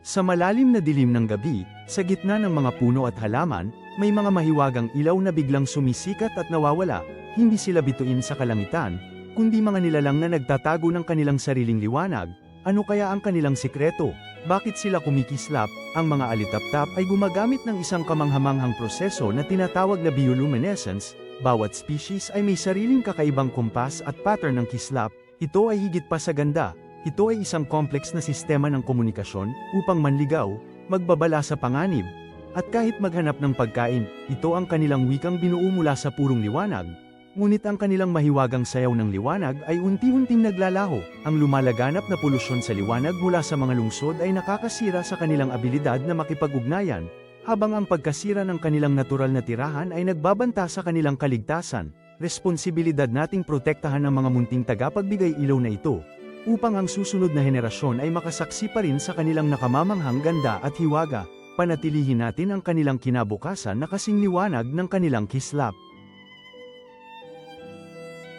Sa malalim na dilim ng gabi, sa gitna ng mga puno at halaman, may mga mahiwagang ilaw na biglang sumisikat at nawawala. Hindi sila bituin sa kalangitan, kundi mga nilalang na nagtatago ng kanilang sariling liwanag. Ano kaya ang kanilang sikreto? Bakit sila kumikislap? Ang mga alitaptap ay gumagamit ng isang kamanghamanghang proseso na tinatawag na bioluminescence. Bawat species ay may sariling kakaibang kumpas at pattern ng kislap. Ito ay higit pa sa ganda. Ito ay isang complex na sistema ng komunikasyon upang manligaw, magbabala sa panganib, at kahit maghanap ng pagkain. Ito ang kanilang wikang binuo mula sa purong liwanag. Ngunit ang kanilang mahiwagang sayaw ng liwanag ay unti-unting naglalaho. Ang lumalaganap na polusyon sa liwanag mula sa mga lungsod ay nakakasira sa kanilang abilidad na makipag-ugnayan, habang ang pagkasira ng kanilang natural na tirahan ay nagbabanta sa kanilang kaligtasan. Responsibilidad nating protektahan ang mga munting tagapagbigay ilaw na ito, upang ang susunod na henerasyon ay makasaksi pa rin sa kanilang nakamamanghang ganda at hiwaga. Panatilihin natin ang kanilang kinabukasan na kasing liwanag ng kanilang kislap.